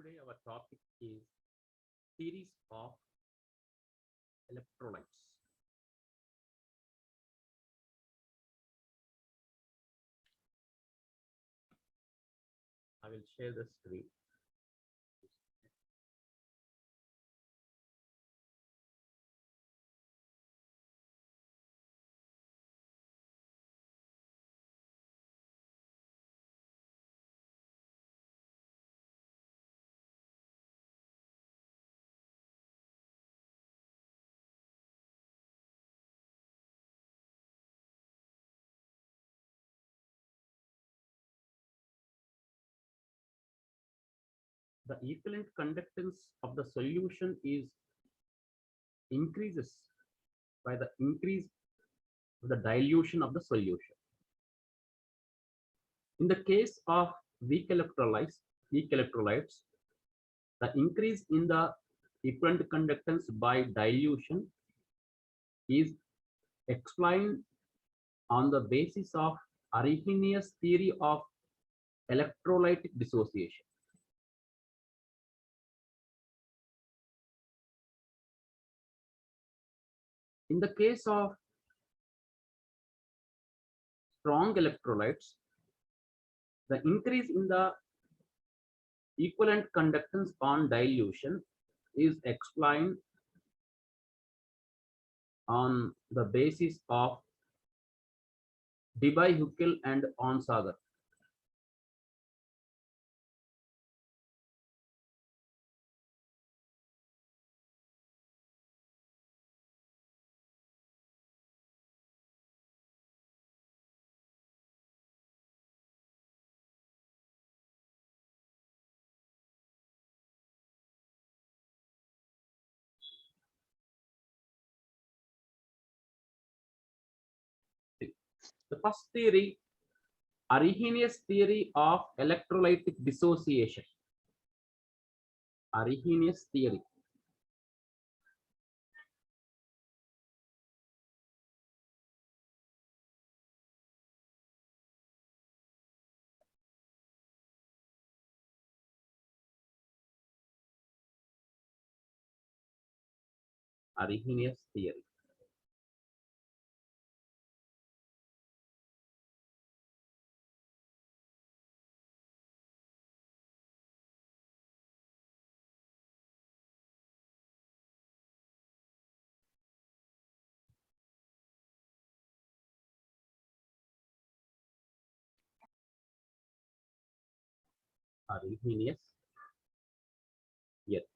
Today our topic is theories of electrolytes. I will share the screen. The equivalent conductance of the solution is increases by the increase of the dilution of the solution. In the case of weak electrolytes, the increase in the equivalent conductance by dilution is explained on the basis of Arrhenius theory of electrolyte dissociation. In the case of strong electrolytes, the increase in the equivalent conductance on dilution is explained on the basis of Debye-Huckel and Onsager. The first theory, Arrhenius theory of electrolytic dissociation. Arrhenius theory. Arrhenius theory. Arrhenius theory.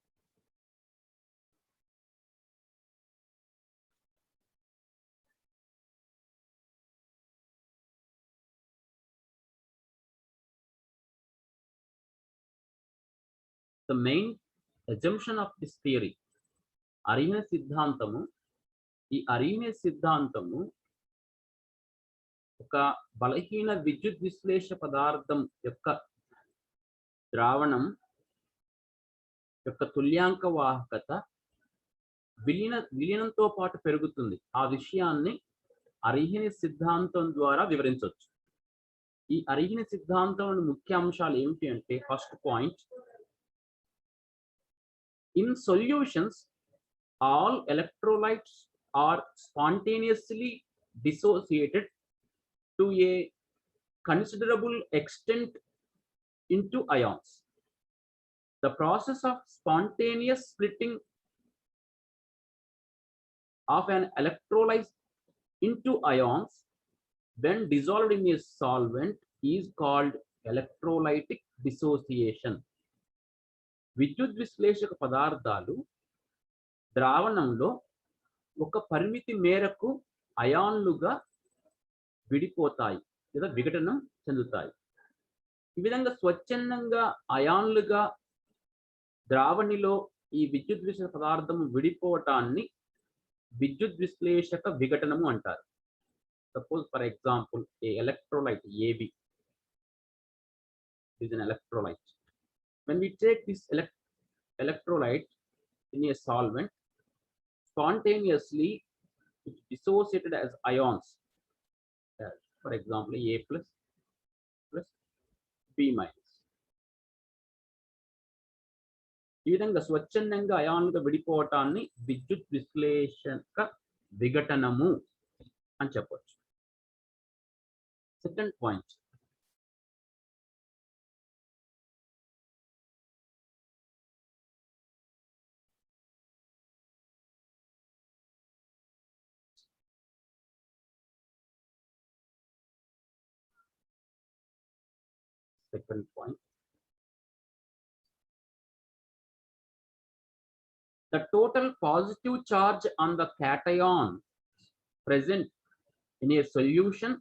The main assumption of this theory, Arrhenius సిద్ధాంతము, ఈ Arrhenius సిద్ధాంతము ఒక బలహీన విద్యుత్ విశ్లేష పదార్థం యొక్క ద్రావణం యొక్క తుల్యాంక వాహకత విలీనంతో పాటు పెరుగుతుంది. ఆ విషయాన్ని Arrhenius సిద్ధాంతం ద్వారా వివరించవచ్చు. ఈ Arrhenius సిద్ధాంతంలోని ముఖ్య అంశాలు ఏమిటి అంటే, first point, in solutions all electrolytes are spontaneously dissociated to a considerable extent into ions. The process of spontaneous splitting of an electrolyte into ions when dissolved in a solvent is called electrolytic dissociation. విద్యుత్ విశ్లేషక పదార్థాలు ద్రావణంలో ఒక పరిమితి మేరకు అయాన్లుగా విడిపోతాయి లేదా విఘటనం చెందుతాయి. ఈ విధంగా స్వచ్ఛందంగా అయాన్లుగా ద్రావణిలో ఈ విద్యుత్ విశ్లేషక పదార్థం విడిపోవటాన్ని విద్యుత్ విశ్లేషక విఘటనము అంటారు. Suppose for example A electrolyte AB is an electrolyte. When we take this electrolyte in a solvent, spontaneously it is dissociated as ions. For example, A plus B minus. ఈ విధంగా స్వచ్ఛందంగా అయాన్లుగా విడిపోవటాన్ని విద్యుత్ విశ్లేషక విఘటనము అని చెప్పొచ్చు. Second point, the total positive charge on the cation present in a solution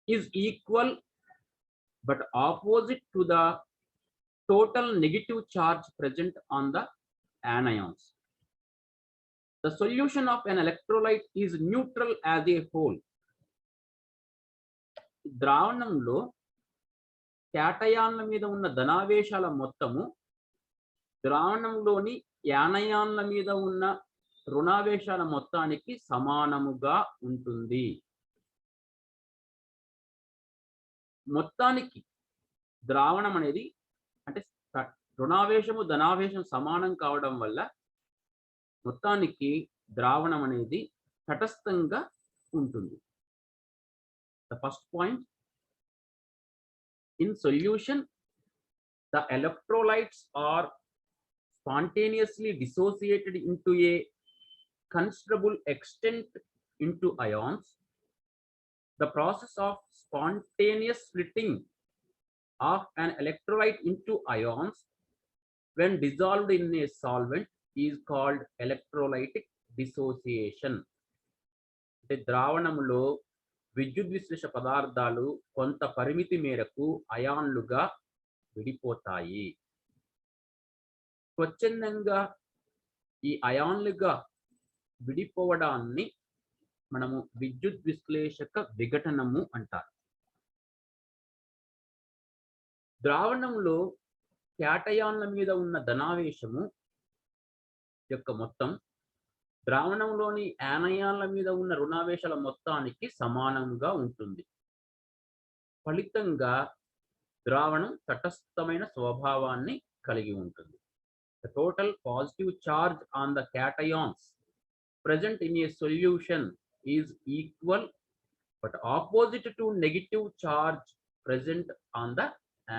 is equal but opposite to the total negative charge present on the anions. The solution of an electrolyte is neutral as a whole. ద్రావణంలో క్యాటయాన్ల మీద ఉన్న ధనావేశాల మొత్తము ద్రావణంలోని యానయాన్ల మీద ఉన్న రుణావేశాల మొత్తానికి సమానముగా ఉంటుంది. మొత్తానికి ద్రావణం అనేది అంటే రుణావేశము ధనావేశం సమానం కావడం వల్ల మొత్తానికి ద్రావణం అనేది తటస్థంగా ఉంటుంది. The first point, in solution the electrolytes are spontaneously dissociated into a considerable extent into ions. The process of spontaneous splitting of an electrolyte into ions when dissolved in a solvent is called electrolytic dissociation. అంటే ద్రావణములో విద్యుత్ విశ్లేష పదార్థాలు కొంత పరిమితి మేరకు అయాన్లుగా విడిపోతాయి. స్వచ్ఛందంగా ఈ అయాన్లుగా విడిపోవడాన్ని మనము విద్యుత్ విశ్లేషక విఘటనము అంటారు. ద్రావణంలో క్యాటయాన్ల మీద ఉన్న ధనావేశము యొక్క మొత్తం ద్రావణంలోని యానయాన్ల మీద ఉన్న రుణావేశాల మొత్తానికి సమానంగా ఉంటుంది. ఫలితంగా ద్రావణం తటస్థమైన స్వభావాన్ని కలిగి ఉంటుంది. The total positive charge on the cations present in a solution is equal but opposite to negative charge present on the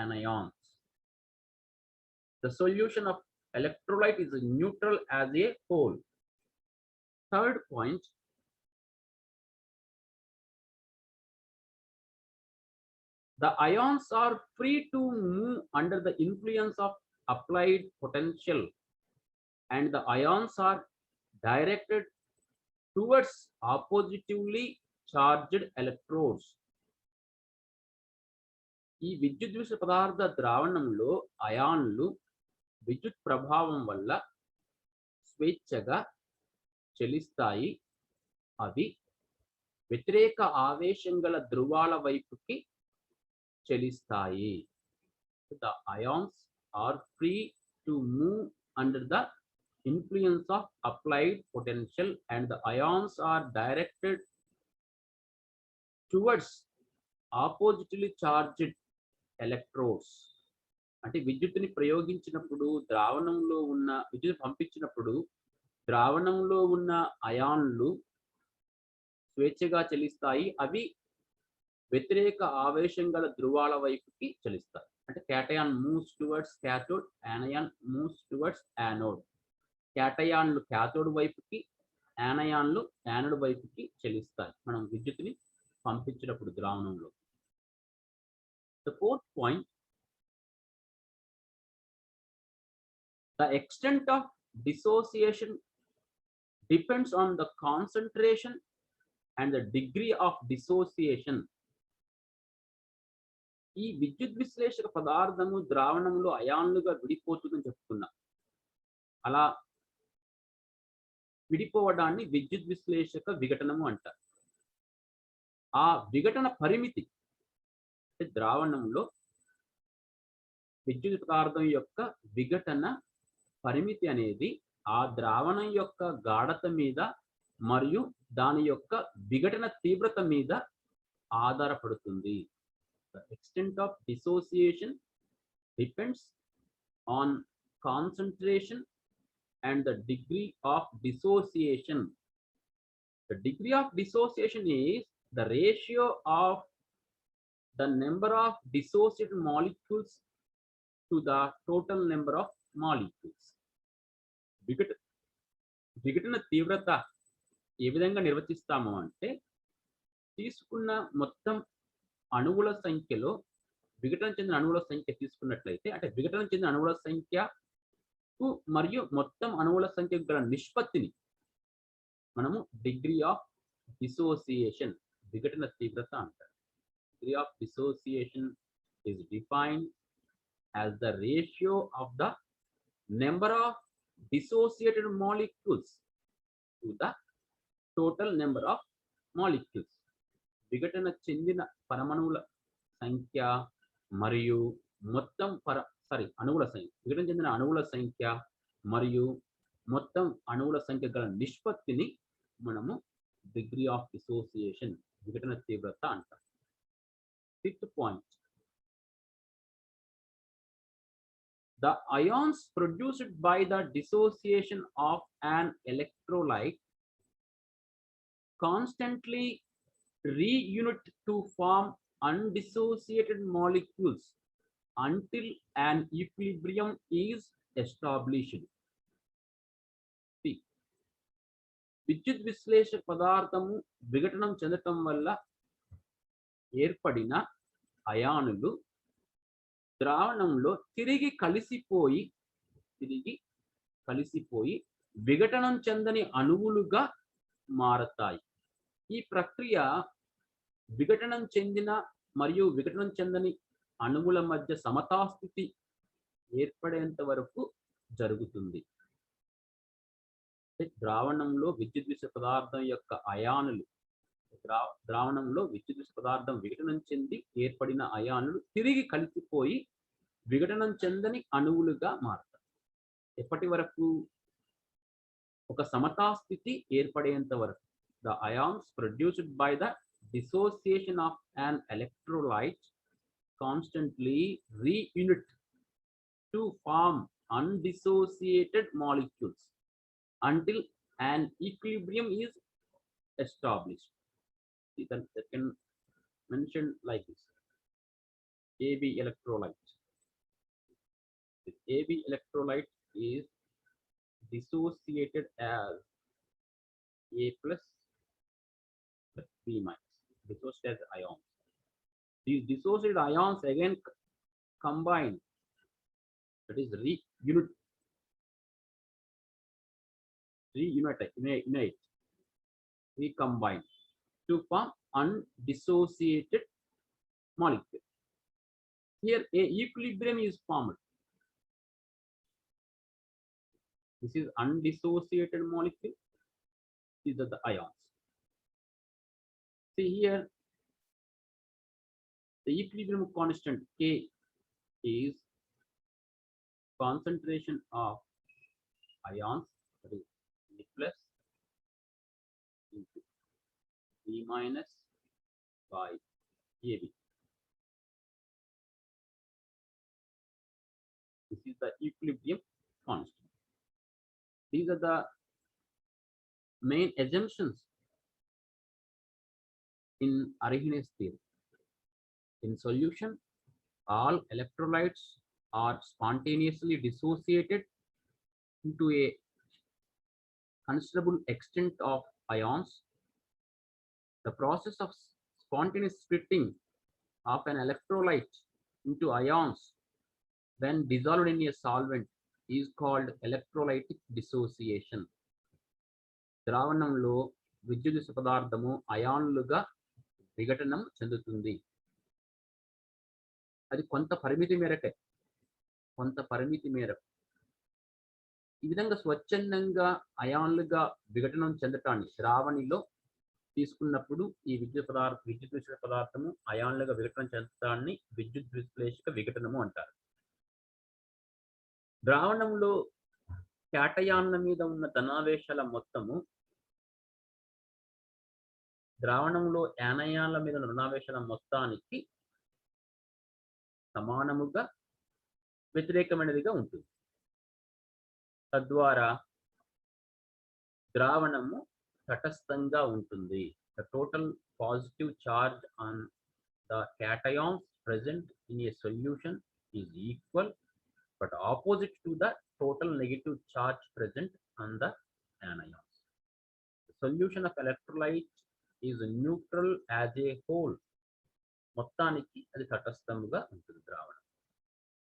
anions. The solution of electrolyte is neutral as a whole. Third point, the ions are free to move under the influence of applied potential and the ions are directed towards oppositively charged electrodes. ఈ విద్యుత్ విశ్లేష పదార్థ ద్రావణంలో అయాన్లు విద్యుత్ ప్రభావం వల్ల స్వేచ్ఛగా చెలిస్తాయి. అవి వ్యతిరేక ఆవేశం గల ధ్రువాల వైపుకి చెలిస్తాయి. The ions are free to move under the influence of applied potential and the ions are directed towards oppositely charged electrodes. అంటే విద్యుత్తుని ప్రయోగించినప్పుడు ద్రావణంలో ఉన్న విద్యుత్ పంపించినప్పుడు ద్రావణంలో ఉన్న అయాన్లు స్వేచ్ఛగా చెలిస్తాయి. అవి వ్యతిరేక ఆవేశం గల ధ్రువాల వైపుకి చెలిస్తాయి. అంటే cation moves towards cathode, anion moves towards anode. క్యాటయాన్లు క్యాథోడ్ వైపుకి, యానయాన్లు యానోడ్ వైపుకి చెలిస్తాయి మనం విద్యుత్తుని పంపించినప్పుడు ద్రావణంలో. The fourth point, the extent of dissociation depends on the concentration and the degree of dissociation. ఈ విద్యుత్ విశ్లేషక పదార్థము ద్రావణంలో అయాన్లుగా విడిపోతుందని చెప్తున్నా. అలా విడిపోవడాన్ని విద్యుత్ విశ్లేషక విఘటనము అంటారు. ఆ విఘటన పరిమితి ద్రావణంలో విద్యుత్ పదార్థం యొక్క విఘటన పరిమితి అనేది ఆ ద్రావణం యొక్క గాఢత మీద మరియు దాని యొక్క విఘటన తీవ్రత మీద ఆధారపడుతుంది. The extent of dissociation depends on concentration and the degree of dissociation. The degree of dissociation is the ratio of the number of dissociated molecules to the total number of molecules. విఘటన తీవ్రత ఏ విధంగా నిర్వచిస్తాము అంటే తీసుకున్న మొత్తం అణువుల సంఖ్యలో విఘటన చెందిన అణువుల సంఖ్య తీసుకున్నట్లయితే అంటే విఘటన చెందిన అణువుల సంఖ్యకు మరియు మొత్తం అణువుల సంఖ్యకు గల నిష్పత్తిని మనము డిగ్రీ ఆఫ్ డిసోసియేషన్ విఘటన తీవ్రత అంటారు. Degree of dissociation is defined as the ratio of the number of dissociated molecules to the total number of molecules. విఘటన చెందిన పరమాణువుల సంఖ్య మరియు మొత్తం అణువుల సంఖ్య విఘటన చెందిన అణువుల సంఖ్య మరియు మొత్తం అణువుల సంఖ్య గల నిష్పత్తిని మనము డిగ్రీ ఆఫ్ డిసోసియేషన్ విఘటన తీవ్రత అంటాం. Fifth point, the ions produced by the dissociation of an electrolyte constantly reunite to form undissociated molecules until an equilibrium is established. See, విద్యుత్ విశ్లేషక పదార్థము విఘటనం చెందటం వల్ల ఏర్పడిన అయానులు ద్రావణంలో తిరిగి కలిసిపోయి విఘటనం చెందని అణువులుగా మారతాయి. ఈ ప్రక్రియ విఘటనం చెందిన మరియు విఘటనం చెందని అణువుల మధ్య సమతాస్థితి ఏర్పడేంత వరకు జరుగుతుంది. ద్రావణంలో విద్యుత్ విశ్లేషక పదార్థం యొక్క అయానులు ద్రావణంలో విద్యుత్ విశ్లేషక పదార్థం విఘటనం చెంది ఏర్పడిన అయానులు తిరిగి కలిసిపోయి విఘటనం చెందని అణువులుగా మారతాయి. ఎప్పటి వరకు? ఒక సమతాస్థితి ఏర్పడేంత వరకు. The ions produced by the dissociation of an electrolyte constantly reunite to form undissociated molecules until an equilibrium is established. That can mention like this. AB electrolyte. The AB electrolyte is dissociated as A plus B minus. Dissociated as ions. These dissociated ions again combine. That is reunite, recombine to form undissociated molecule. Here a equilibrium is formed. This is undissociated molecule. These are the ions. See here, the equilibrium constant K is concentration of ions, that is A plus into B minus by AB. This is the equilibrium constant. These are the main assumptions in Arrhenius theory. In solution, all electrolytes are spontaneously dissociated into a considerable extent of ions. The process of spontaneous splitting of an electrolyte into ions when dissolved in a solvent is called electrolytic dissociation. ద్రావణంలో విద్యుత్ విశ్లేషక పదార్థము అయాన్లుగా విఘటనం చెందుతుంది. అది కొంత పరిమితి మేరకు ఈ విధంగా స్వచ్ఛందంగా అయాన్లుగా విఘటనం చెందటాన్ని ద్రావణిలో తీసుకున్నప్పుడు ఈ విద్యుత్ విశ్లేషక పదార్థము అయాన్లుగా విఘటనం చెందటాన్ని విద్యుత్ విశ్లేషక విఘటనము అంటారు. ద్రావణంలో క్యాటయాన్ల మీద ఉన్న ధనావేశాల మొత్తము ద్రావణంలో యానయాన్ల మీద ఉన్న రుణావేశాల మొత్తానికి సమానముగా వ్యతిరేకమైనదిగా ఉంటుంది. తద్వారా ద్రావణము తటస్థంగా ఉంటుంది. The total positive charge on the cations present in a solution is equal but opposite to the total negative charge present on the anions. The solution of electrolyte is neutral as a whole. మొత్తానికి అది తటస్థముగా ఉంటుంది ద్రావణం.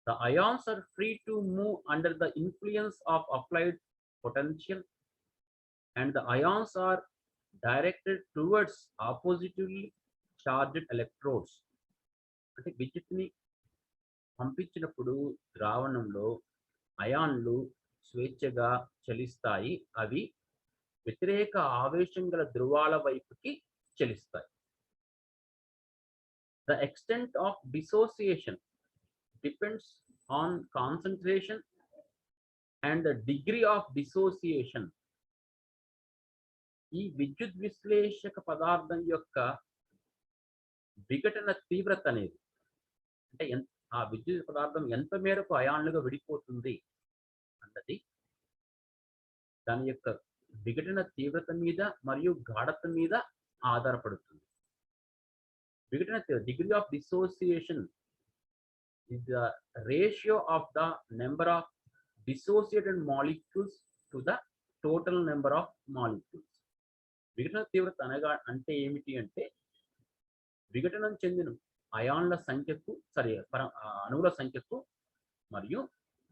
The ions are free to move under the influence of applied potential and the ions are directed towards oppositively charged electrodes. అంటే విద్యుత్ని పంపించినప్పుడు ద్రావణంలో అయాన్లు స్వేచ్ఛగా చలిస్తాయి. అవి వ్యతిరేక ఆవేశం గల ధ్రువాల వైపుకి చలిస్తాయి. The extent of dissociation depends on concentration and the degree of dissociation. ఈ విద్యుత్ విశ్లేషక పదార్థం యొక్క విఘటన తీవ్రత అనేది అంటే ఆ విద్యుత్ పదార్థం ఎంత మేరకు అయాన్లుగా విడిపోతుంది అన్నది దాని యొక్క విఘటన తీవ్రత మీద మరియు గాఢత మీద ఆధారపడుతుంది. విఘటన degree of dissociation is the ratio of the number of dissociated molecules to the total number of molecules. విఘటన తీవ్రత అనగా అంటే ఏమిటి అంటే విఘటనం చెందిన అయాన్ల సంఖ్యకు అణువుల సంఖ్యకు మరియు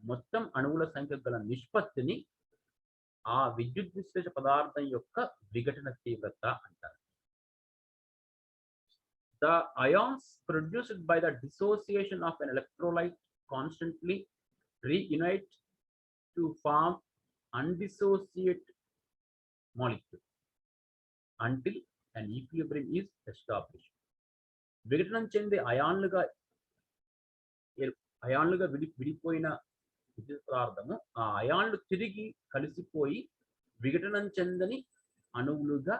మొత్తం అణువుల సంఖ్య గల నిష్పత్తిని ఆ విద్యుత్ విశ్లేష పదార్థం యొక్క విఘటన తీవ్రత అంటారు. The ions produced by the dissociation of an electrolyte constantly reunite to form undissociated molecule until an equilibrium is established. విఘటనం చెంది అయాన్లుగా విడిపోయిన విద్యుత్ పదార్థము ఆ అయాన్లు తిరిగి కలిసిపోయి విఘటనం చెందని అణువులుగా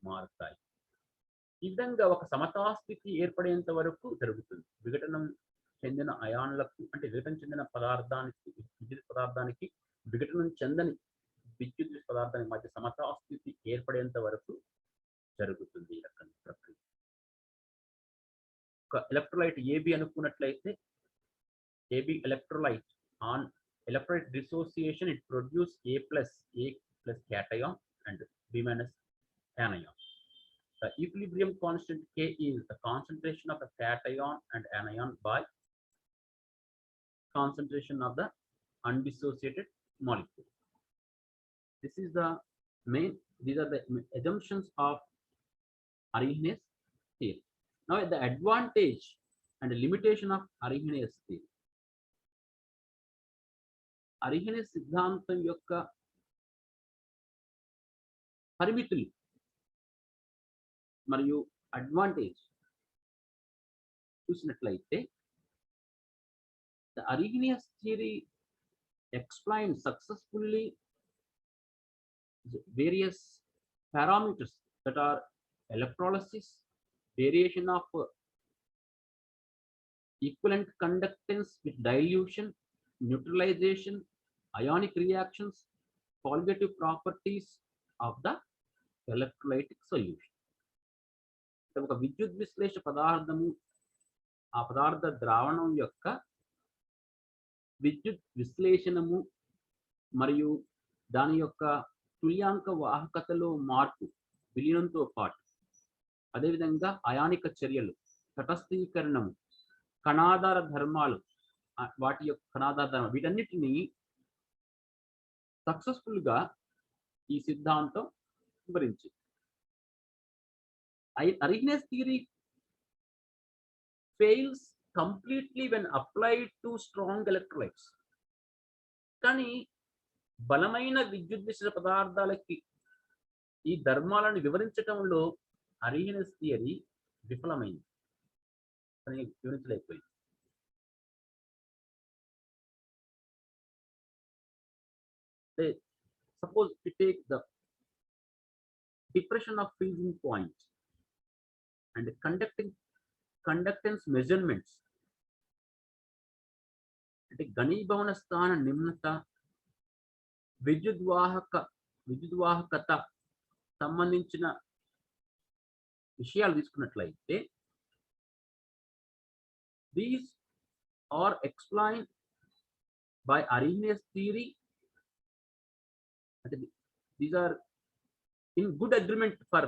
మారుతాయి. ఈ విధంగా ఒక సమతాస్థితి ఏర్పడేంత వరకు జరుగుతుంది. విఘటనం చెందిన అయాన్లకు అంటే విఘటన చెందిన పదార్థానికి విద్యుత్ పదార్థానికి విఘటనం చెందని విద్యుత్ పదార్థానికి మధ్య సమతాస్థితి ఏర్పడేంత వరకు జరుగుతుంది ఈ రకం ప్రక్రియ. ఒక ఎలక్ట్రోలైట్ ఏబి అనుకున్నట్లయితే AB electrolyte on electrolyte dissociation it produce A plus cation and B minus anion. The equilibrium constant K is the concentration of the cation and anion by concentration of the undissociated molecule. These are the assumptions of Arrhenius theory. Now the advantage and limitation of Arrhenius theory. Arrhenius సిద్ధాంతం యొక్క పరిమితులు మరియు advantage చూసినట్లయితే the Arrhenius theory explains successfully various parameters that are electrolysis, variation of equivalent conductance with dilution, neutralization, ionic reactions, colligative properties of the electrolytic solution. ఒక విద్యుత్ విశ్లేష పదార్థము ఆ పదార్థ ద్రావణం యొక్క విద్యుత్ విశ్లేషణము మరియు దాని యొక్క తుల్యాంక వాహకతలో మార్పు విలీనంతో పాటు అదేవిధంగా అయానిక చర్యలు, తటస్థీకరణము, కణాధార ధర్మాలు, వాటి యొక్క కణాధార ధర్మాలు వీటన్నిటినీ సక్సెస్ఫుల్ గా ఈ సిద్ధాంతం వివరించింది. Arrhenius theory fails completely when applied to strong electrolytes. కానీ బలమైన విద్యుత్ విశ్లేష పదార్థాలకి ఈ ధర్మాలను వివరించటంలో Arrhenius theory విఫలమైంది, వివరించలేకపోయింది. Suppose we take the depression of freezing point and conductance measurements అంటే ఘనీభవన స్థాన నిమ్నత విద్యుద్వాహకత సంబంధించిన విషయాలు తీసుకున్నట్లయితే these are explained by Arrhenius theory. These are in good agreement for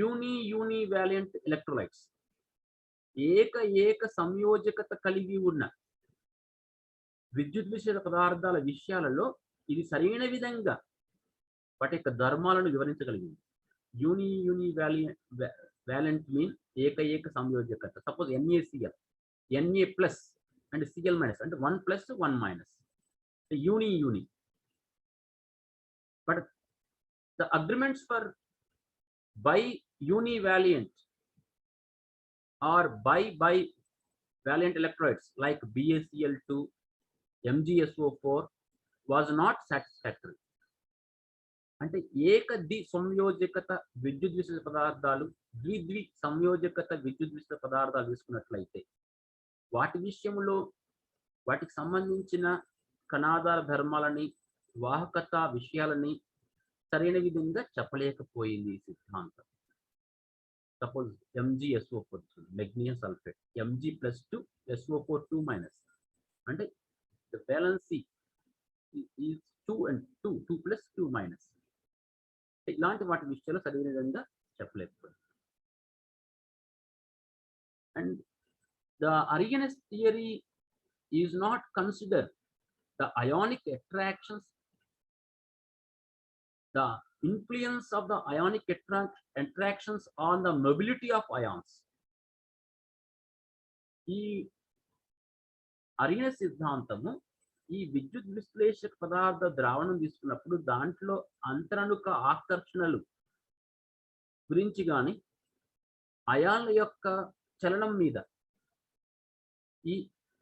univalent electrolytes. ఏక సంయోజకత కలిగి ఉన్న విద్యుత్ విశ్లేషక పదార్థాల విషయాలలో ఇది సరైన విధంగా వాటి యొక్క ధర్మాలను వివరించగలిగింది. యూనివాలెంట్ మీన్ ఏక సంయోజకత. Suppose NaCl, Na plus and Cl minus అంటే 1 plus 1 minus, uni. But the agreements for univalent or bivalent electrolytes like BaCl2, MgSO4 was not satisfactory. అంటే ఏక ద్వి సంయోజకత విద్యుత్ విశ్లేషక పదార్థాలు, ద్వి సంయోజకత విద్యుత్ విశ్లేషక పదార్థాలు తీసుకున్నట్లయితే వాటి విషయంలో వాటికి సంబంధించిన కణాధార ధర్మాలని, వాహకత విషయాలని సరైన విధంగా చెప్పలేకపోయింది ఈ సిద్ధాంతం. Suppose MgSO4, magnesium sulphate, Mg+2 SO4 2 minus అంటే the valency is 2 and 2 plus 2 minus. ఇలాంటి వాటి విషయాలు సరైన విధంగా చెప్పలేకపోయింది. And the Arrhenius theory is not consider the ionic attractions, the influence of the ionic attractions on the mobility of ions. ఈ Arrhenius సిద్ధాంతము ఈ విద్యుత్ విశ్లేషక పదార్థ ద్రావణం తీసుకున్నప్పుడు దాంట్లో అంతరణుక ఆకర్షణలు గురించి కానీ అయాన్ల యొక్క చలనం మీద ఈ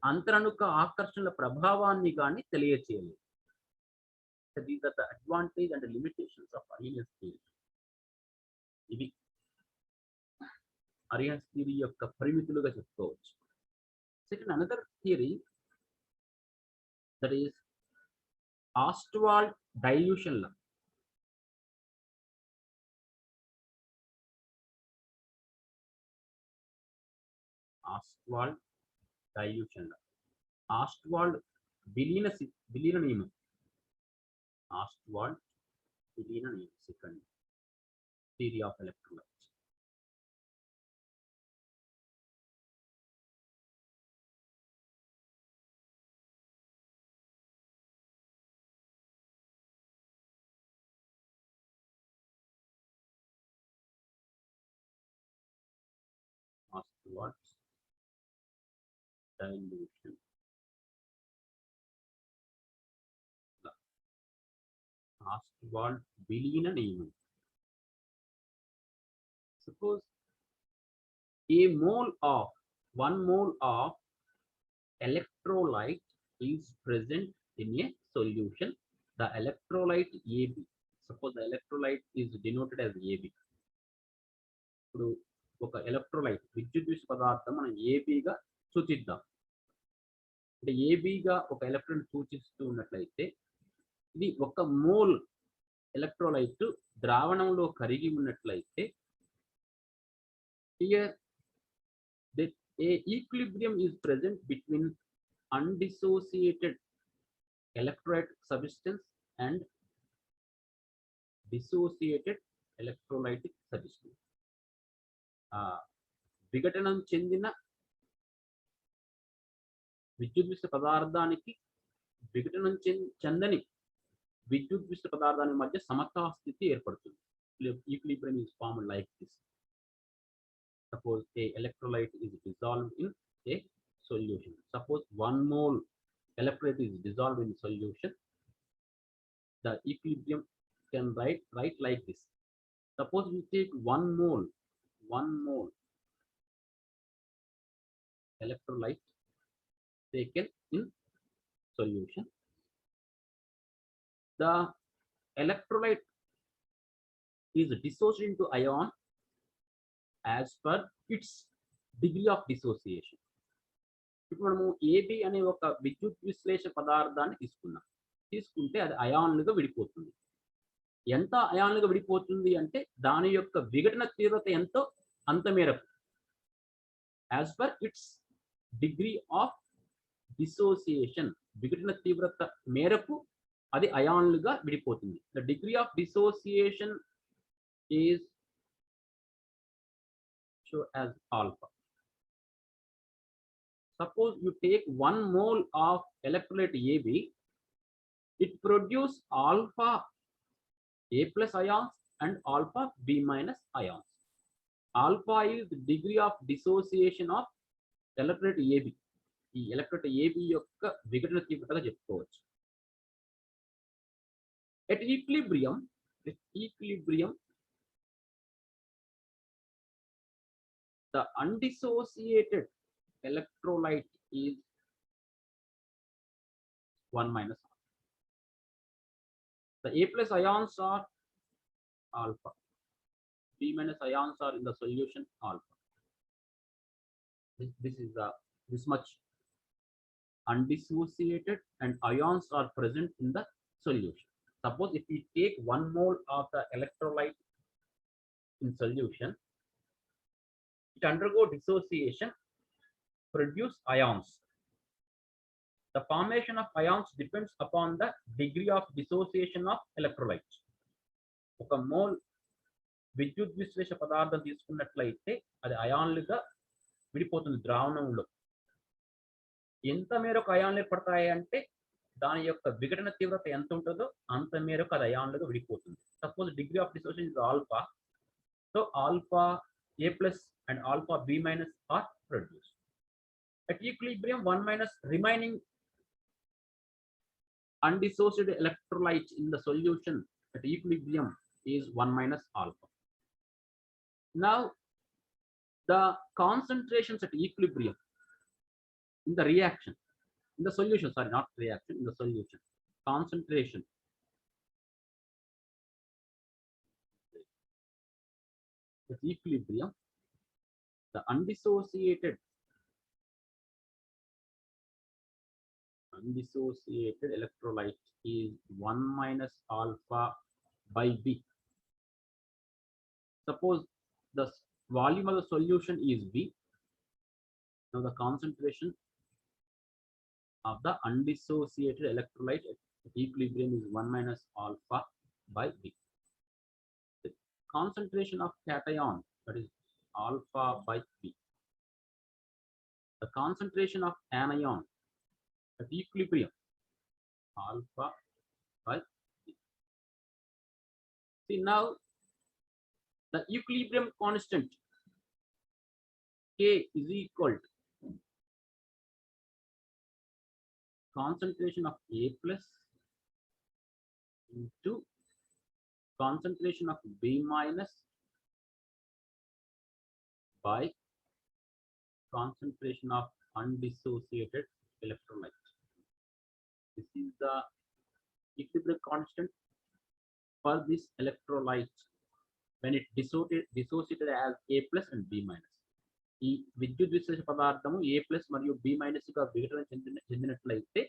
అంతరణుక ఆకర్షణల ప్రభావాన్ని కానీ తెలియచేయలేదు. These are the advantage and the limitations of Arrhenius theory. ఇవి Arrhenius theory యొక్క పరిమితులుగా చెప్పుకోవచ్చు. Second, another theory, that is Ostwald dilution law. Ostwald dilution law. Ostwald విలీన నియమం. Ostwald విలీన నియమం. Second theory of electrolytes. Ostwald dilution. Ostwald విలీన నియమం. Suppose one mole of electrolyte is present in a solution. The electrolyte AB. Suppose the electrolyte is denoted as AB. ఇప్పుడు ఒక electrolyte విద్యుత్ విశ్లేషక పదార్థం మనం ఏబిగా సూచిద్దాం. అంటే ఏబిగా ఒక ఎలక్ట్రాన్ సూచిస్తూ ఉన్నట్లయితే ఇది ఒక మోల్ ఎలక్ట్రోలైట్ ద్రావణంలో కరిగి ఉన్నట్లయితే here a equilibrium is present between undissociated electrolyte substance and dissociated electrolytic substance. విఘటనం చెందిన విద్యుత్ విశ్లేషక పదార్థానికి విఘటనం చెందని విద్యుత్ విశ్లేషక పదార్థానికి మధ్య సమతా స్థితి ఏర్పడుతుంది. Equilibrium is formed like this. Suppose a electrolyte is dissolved in a solution. Suppose 1 mole electrolyte is dissolved in solution. The equilibrium can write like this. Suppose we take 1 mole electrolyte taken in solution. The electrolyte is dissociated into ion as per its degree of dissociation. ఇప్పుడు మనము AB అనే ఒక విద్యుత్ విశ్లేషక పదార్థాన్ని తీసుకున్నాం. తీసుకుంటే అది అయాన్లుగా విడిపోతుంది. ఎంత అయాన్లుగా విడిపోతుంది అంటే దాని యొక్క విఘటన తీవ్రత ఎంతో అంత మేరకు, as per its degree of dissociation, విఘటన తీవ్రత మేరకు అది అయాన్లుగా విడిపోతుంది. The degree of dissociation is show as alpha. Suppose you take 1 mole of electrolyte AB, it produce alpha A plus ions and alpha B minus ions. Alpha is the degree of dissociation of electrolyte AB. ఈ electrolyte AB యొక్క విఘటన తీవ్రతగా చెప్పుకోవచ్చు. At equilibrium, the undissociated electrolyte is 1 minus alpha. The A plus ions are alpha. B minus ions are in the solution alpha. This is this much undissociated and ions are present in the solution. Suppose if we take 1 mole of the electrolyte in solution, it undergo dissociation, produce ions. The formation of ions depends upon the degree of dissociation of electrolyte. ఒక mole విద్యుత్ విశ్లేష పదార్థం తీసుకున్నట్లయితే అది అయాన్లుగా విడిపోతుంది ద్రావణంలో. ఎంత మేరకు అయాన్లు ఏర్పడతాయి అంటే దాని యొక్క విఘటన తీవ్రత ఎంత ఉంటుందో అంత మేరకు అది అయాన్లుగా విడిపోతుంది. Suppose degree of dissociation is alpha, so alpha A plus and alpha B minus are produced. At equilibrium, 1 minus remaining undissociated electrolyte in the solution at equilibrium is 1 minus alpha. Now, the concentrations at equilibrium in the reaction, in the solution, sorry, not reaction, in the solution, concentration at equilibrium, the undissociated electrolyte is 1 minus alpha by B. Suppose the volume of the solution is B. Now the concentration of the undissociated electrolyte at equilibrium is 1 minus alpha by B. The concentration of cation, that is alpha by B. The concentration of anion at equilibrium, alpha by B. See now, the equilibrium constant K is equal to concentration of A plus into concentration of B minus by concentration of undissociated electrolyte. This is the equilibrium constant for this electrolyte when it dissociated as A plus and B minus. ఈ విద్యుత్ విశ్లేష పదార్థము A plus మరియు B minus గా విఘటన చెందినట్లయితే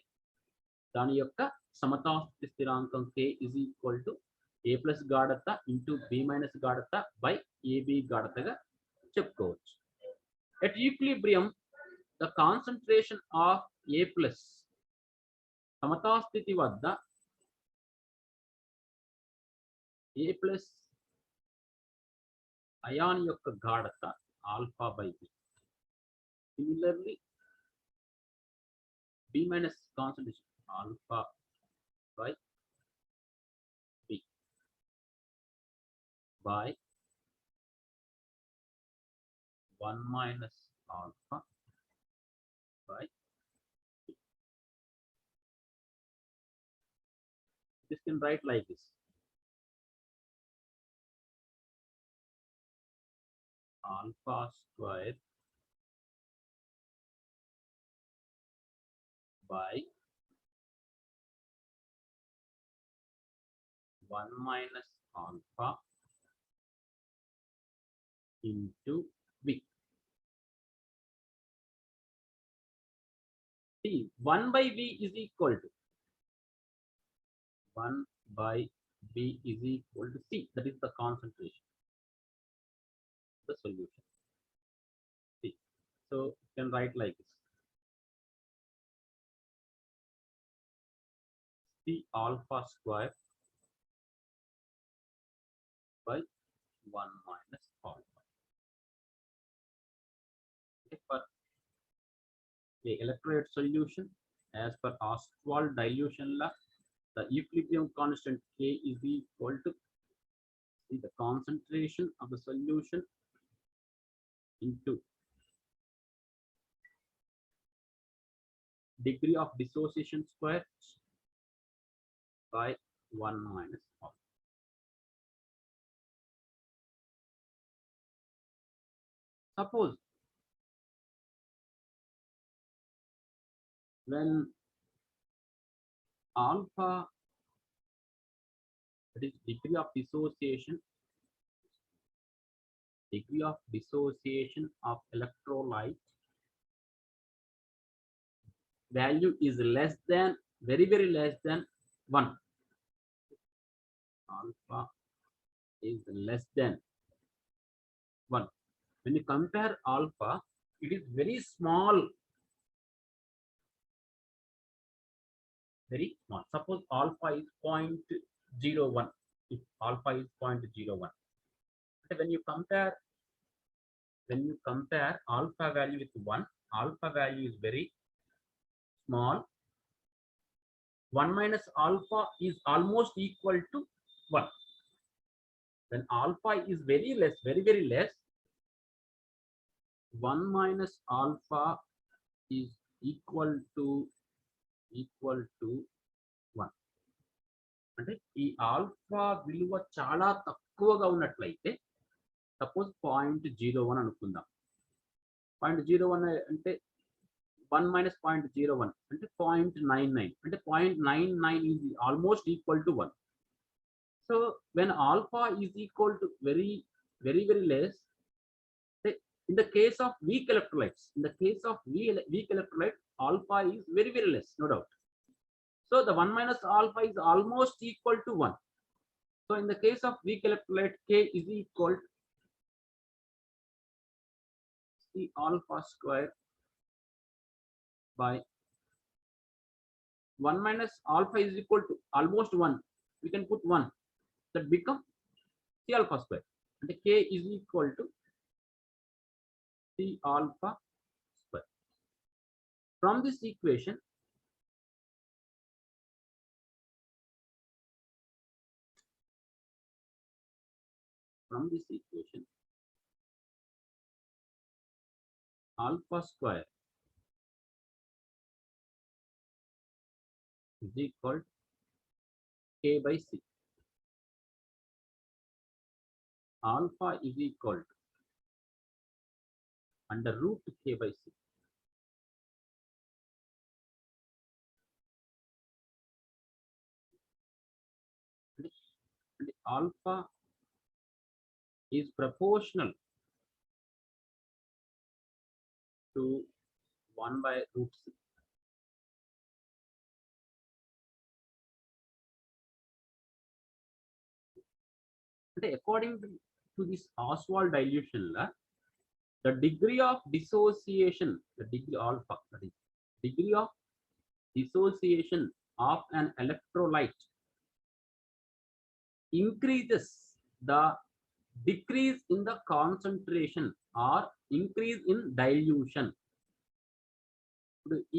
దాని యొక్క సమతాస్థితి స్థిరాంకం K is equal to A plus గాఢత into B minus గాఢత బై AB గాఢతగా చెప్పుకోవచ్చు. At equilibrium, the concentration of A plus సమతాస్థితి వద్ద A ప్లస్ అయాన్ యొక్క గాఢత alpha by B. Similarly, B minus concentration alpha by B by 1 minus alpha by B. This can write like this. Alpha square by 1 minus alpha into V. See, 1 by V is equal to 1 by B is equal to C. That is the concentration, the solution. C. So you can write like this. C alpha square by 1 minus alpha. Okay, for the electrolyte solution, as per Ostwald dilution law, the equilibrium constant K is equal to the concentration of the solution into degree of dissociation square by 1 minus alpha. Suppose when alpha, that is degree of dissociation of electrolyte value is less than, very less than 1. Alpha is less than 1. When you compare alpha, it is very small. Very small. Suppose alpha is 0.01. If alpha is 0.01. But when you compare alpha value with 1, alpha value is very small. 1 minus alpha is almost equal to 1. When alpha is very less, very less, 1 minus alpha is equal to 1. అంటే ఈ alpha విలువ చాలా తక్కువగా ఉన్నట్లయితే suppose 0.01 అనుకుందాం. 0.01 అంటే 1 minus 0.01 అంటే 0.99 అంటే 0.99 is almost equal to 1. So when alpha is equal to very less, in the case of weak electrolytes, alpha is very less, no doubt. So the 1 minus alpha is almost equal to 1. So in the case of weak electrolyte, K is equal to C alpha square by 1 minus alpha is equal to almost 1. We can put 1. That become C alpha square. And the K is equal to C alpha square. From this equation, alpha square is equal to K by C. Alpha is equal to under root K by C. And alpha is proportional to 1 by root C. And according to this Ostwald dilution law, the degree of dissociation, the degree alpha, that is degree of dissociation of an electrolyte increases the decrease in the concentration or increase in dilution.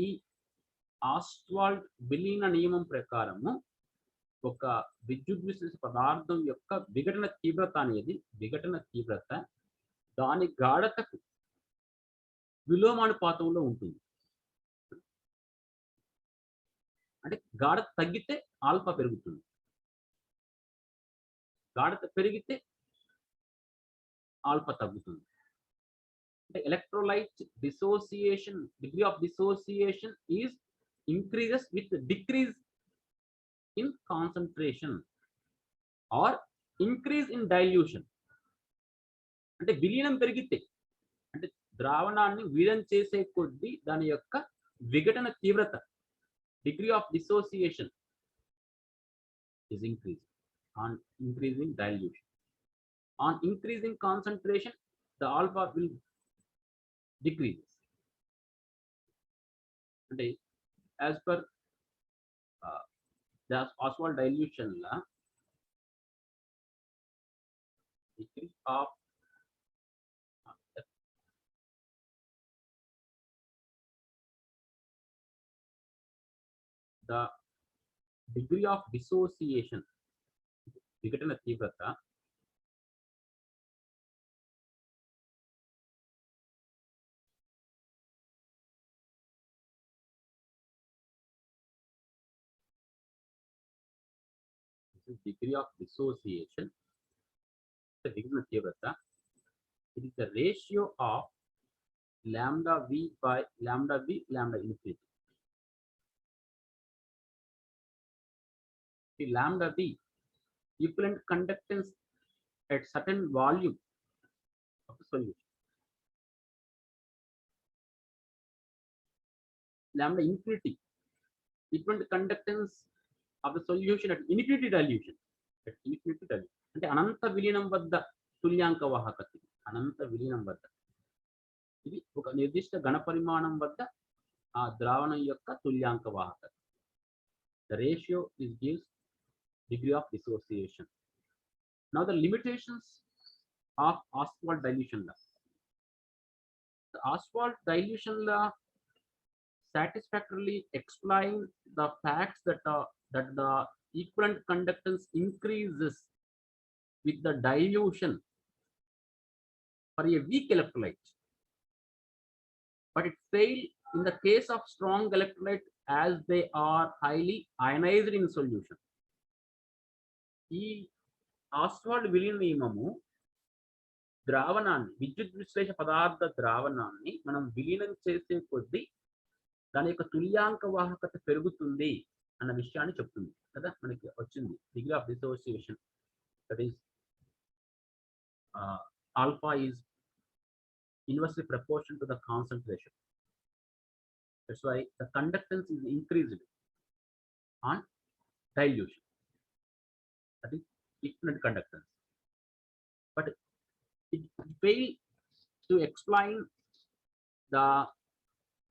ఈ ఆస్ట్వాల్డ్ విలీన నియమం ప్రకారము ఒక విద్యుత్ విశ్లేష పదార్థం యొక్క విఘటన తీవ్రత దాని గాఢతకు విలోమానుపాతంలో ఉంటుంది. అంటే గాఢత తగ్గితే ఆల్ఫా పెరుగుతుంది, గాఢత పెరిగితే ఆల్ఫా తగ్గుతుంది. అంటే electrolyte dissociation, degree of dissociation is increases with decrease in concentration or increase in dilution. అంటే విలీనం పెరిగితే, అంటే ద్రావణాన్ని విలీనం చేసే కొద్దీ దాని యొక్క విఘటన తీవ్రత, degree of dissociation is increasing. On increasing dilution, on increasing concentration, the alpha will decrease. And as per the Ostwald dilution law, decrease of the degree of dissociation, విఘటన తీవ్రత, degree of dissociation, the విఘటన తీవ్రత, it is the ratio of lambda v by lambda v lambda infinity. The lambda v equivalent conductance at certain volume of the solution. Lambda infinity equivalent conductance of the solution at infinity dilution. At infinity dilution. అంటే అనంత విలీనం వద్ద తుల్యాంక వాహకత, అనంత విలీనం వద్ద ఇది ఒక నిర్దిష్ట ఘనపరిమాణం వద్ద ఆ ద్రావణం యొక్క తుల్యాంక వాహకత. The ratio is gives degree of dissociation. Now the limitations of Ostwald dilution law. The Ostwald dilution law satisfactorily explain the facts that the equivalent conductance increases with the dilution for a weak electrolyte, but it fails in the case of strong electrolyte as they are highly ionized in solution. ఈ Oswald విలీన నియమము ద్రావణాన్ని, విద్యుత్ విశ్లేష పదార్థ ద్రావణాన్ని మనం విలీనం చేసే కొద్దీ దాని యొక్క తుల్యాంక వాహకత పెరుగుతుంది అన్న విషయాన్ని చెప్తుంది కదా. మనకి వచ్చింది degree of dissociation, that is alpha is inversely proportional to the concentration. That's why the conductance is increased on dilution. That is equivalent conductance. But it fails to explain the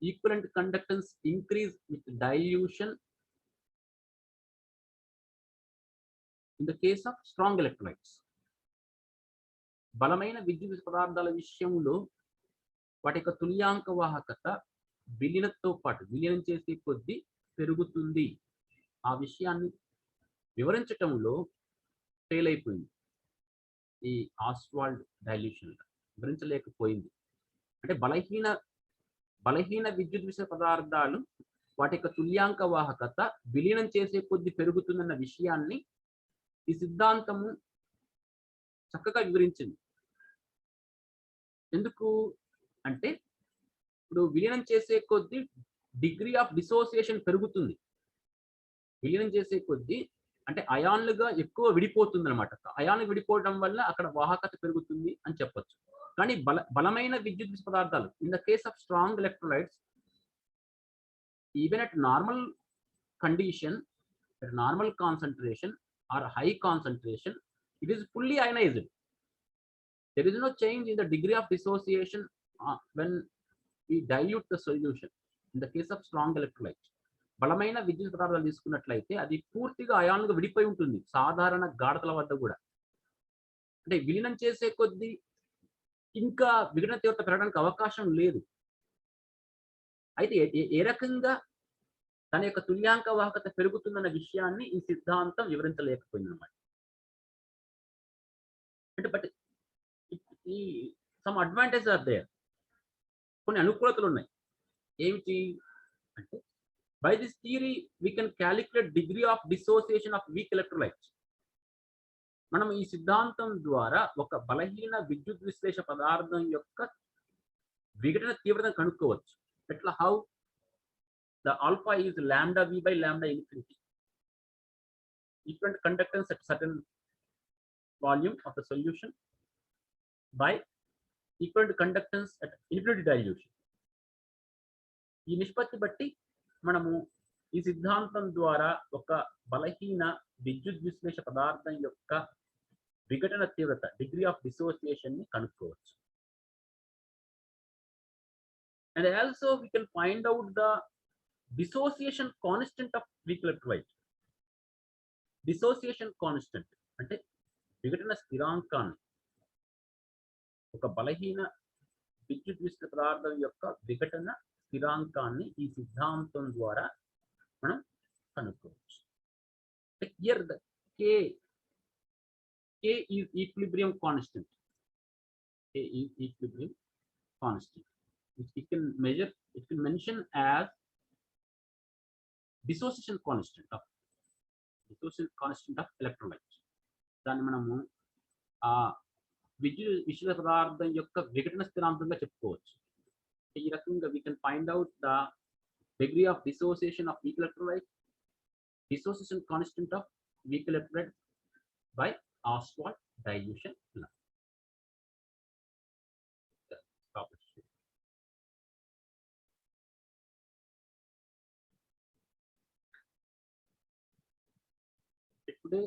equivalent conductance increase with dilution in the case of strong electrolytes. బలమైన విద్యుత్ పదార్థాల విషయంలో వాటి యొక్క తుల్యాంక వాహకత విలీనంతో పాటు విలీనం చేసే కొద్దీ పెరుగుతుంది. ఆ విషయాన్ని వివరించటంలో ఫెయిల్ అయిపోయింది ఈ ఆస్వాల్డ్ డైల్యూషన్, వివరించలేకపోయింది. అంటే బలహీన విద్యుత్ విషయ పదార్థాలు వాటి యొక్క తుల్యాంక వాహకత విలీనం చేసే కొద్దీ పెరుగుతుందన్న విషయాన్ని ఈ సిద్ధాంతము చక్కగా వివరించింది. ఎందుకు అంటే ఇప్పుడు విలీనం చేసే కొద్దీ డిగ్రీ ఆఫ్ డిసోసియేషన్ పెరుగుతుంది. విలీనం చేసే కొద్దీ అంటే అయాన్లుగా ఎక్కువ విడిపోతుంది అనమాట. అయాన్లు విడిపోవడం వల్ల అక్కడ వాహకత పెరుగుతుంది అని చెప్పొచ్చు. కానీ బలమైన విద్యుత్ పదార్థాలు, in the case of strong electrolytes, even at normal condition, at normal concentration or high concentration, it is fully ionized. There is no change in the degree of dissociation when we dilute the solution. In the case of strong electrolyte, బలమైన విద్యుత్ పదార్థాలు తీసుకున్నట్లయితే అది పూర్తిగా అయాన్లుగా విడిపోయి ఉంటుంది సాధారణ గాఢతల వద్ద కూడా. అంటే విలీనం చేసే కొద్దీ ఇంకా విఘటన తీవ్రత పెరగడానికి అవకాశం లేదు. అయితే ఏ రకంగా తన యొక్క తుల్యాంక వాహకత పెరుగుతుందన్న విషయాన్ని ఈ సిద్ధాంతం వివరించలేకపోయింది అన్నమాట. అంటే బట్ ఈ సమ్ అడ్వాంటేజ్ ఆర్ దేర్, కొన్ని అనుకూలతలు ఉన్నాయి. ఏమిటి అంటే, by this theory we can calculate degree of dissociation of week electrolytes. మనం ఈ సిద్ధాంతం ద్వారా ఒక బలహీన విద్యుత్ విశ్లేష పదార్థం యొక్క విఘటన తీవ్రతను కనుక్కోవచ్చు. ఎట్లా? How? The alpha is lambda v by lambda infinity. Equivalent conductance at certain volume of the solution by equivalent conductance at infinity dilution. ఈ నిష్పత్తి బట్టి మనము ఈ సిద్ధాంతం ద్వారా ఒక బలహీన విద్యుత్ విశ్లేష పదార్థం యొక్క విఘటన తీవ్రత డిగ్రీ ఆఫ్ డిసోసియేషన్ ని కనుక్కోవచ్చు. And also we can find out the dissociation constant of weak electrolyte. Dissociation constant అంటే విఘటన స్థిరాంకాన్ని, ఒక బలహీన విద్యుత్ విశ్లేష పదార్థం యొక్క విఘటన స్థిరాంకాన్ని ఈ సిద్ధాంతం ద్వారా మనం కనుక్కోవచ్చు. Here the K is equilibrium constant. K is equilibrium constant, which it can measure, it can mention as dissociation constant of electrolyte. దాన్ని మనము ఆ విశ్లేష పదార్థం యొక్క విఘటన స్థిరాంకంగా చెప్పుకోవచ్చు. ఈ రకంగా we can find out the degree of dissociation of weak electrolyte, dissociation constant of weak electrolyte by Ostwald dilution law. Today